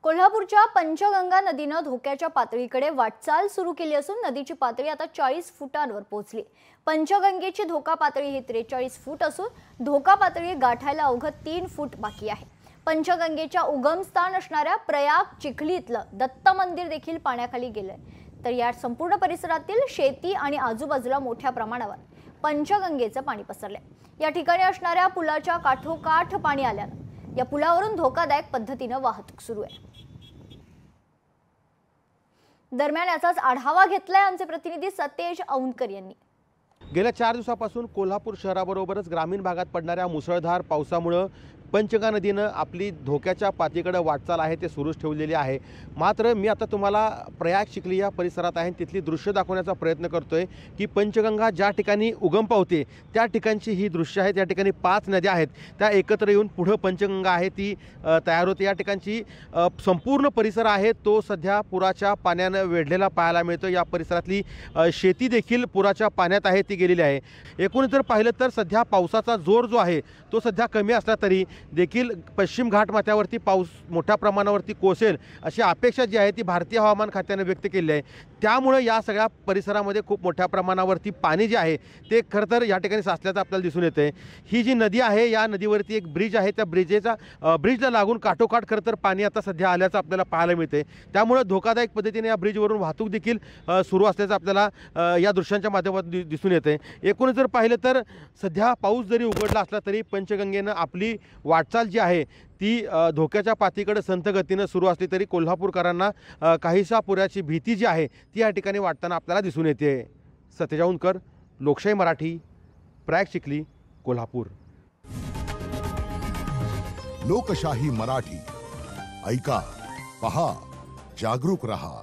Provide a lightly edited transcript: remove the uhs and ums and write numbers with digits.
कोल्हापूरच्या पंचगंगा नदीनं धोक्याच्या पातळीकडे वाटचाल सुरू केली असून नदीची पातळी आता 40 फुटांवर पोहोचली। पंचगंगेची धोका पातळी ही 43 फूट असून धोका पातळी गाठायला अवघं 3 फूट बाकी आहे। पंचगंगेच्या उगमस्थान असणाऱ्या प्रयाग चिखलीतलं दत्त मंदिर देखील पाण्याखाली गेलंय। तर या संपूर्ण परिसरातील शेती आणि आजूबाजूला मोठ्या प्रमाणावर पंचगंगेचं पाणी पसरलंय। या ठिकाणी असणाऱ्या पुलाच्या काठोकाठ पाणी आल्यानं या पुलावरून धोकादायक पद्धतीने वाहतूक सुरू आहे। दरम्यान याचाच आढावा घेतलाय आमचे प्रतिनिधी सतेज औंधकर यांनी। गेल्या 4 दिवसापासून कोल्हापूर शहराबरोबरच ग्रामीण भागात पडणाऱ्या मुसळधार पावसामुळे पंचगंगा नदीनं आपली धोक्याच्या पातळीकडे वाटचाल आहे ते सुरूच ठेवलेली आहे। मात्र मी आता तुम्हाला प्रयाग चिखली या परिसरात आहे तिथली दृश्य दाखवण्याचा प्रयत्न करतोय की पंचगंगा ज्या ठिकाणी उगम पावते त्या ठिकाणची ही दृश्य आहेत। या ठिकाणी 5 नद्या आहेत त्या एकत्र येऊन पुढे पंचगंगा आहे ती तयार होते। या ठिकाणची संपूर्ण परिसर आहे तो सध्या पुराच्या पाण्याने वेढलेला पाहायला मिळतो। या परिसरातली शेती देखील पुराच्या पाण्यात आहे ती गेलेली आहे। एकूण जर पाहिलं तर सध्या पावसाचा जोर जो आहे तो सध्या कमी असला तरी देखील पश्चिम घाट माथ्यावरती पाऊस मोठ्या प्रमाणावरती कोसेल अशी अपेक्षा जी आहे ती भारतीय हवामान खात्याने व्यक्त केली आहे। त्यामुळे या सगळ्या परिसरामध्ये खूप मोठ्या प्रमाणावरती पाणी जे आहे ते खरं तर या ठिकाणी साचल्याचं आपल्याला दिसून येते। ही जी नदी आहे या नदीवरती एक ब्रिज आहे त्या ब्रिजला लागून काठोकाठ खरं तर पाणी आता सध्या आल्याचं आपल्याला पाहायला मिळते। त्यामुळे धोकादायक पद्धतीने या ब्रिजवरून वाहतूक देखील सुरू असल्याचं आपल्याला या दृश्यांच्या माध्यमातून दिसून येते। एकूण जर पाहिलं तर सध्या पाऊस जरी उघडला असला तरी पंचगंगेनं आपली वाटचाल जी आहे ती धोक्याच्या पातळीकडे संथ गतीने सुरू असली तरी कोल्हापूरकरांना काहीसा पुराची भीती जी आहे ती या ठिकाणी वाटताना आपल्याला दिसून येते। सतेज औंधकर, लोकशाही मराठी, प्रयाग चिखली, कोल्हापूर। लोकशाही मराठी ऐका, पहा, जागरूक रहा।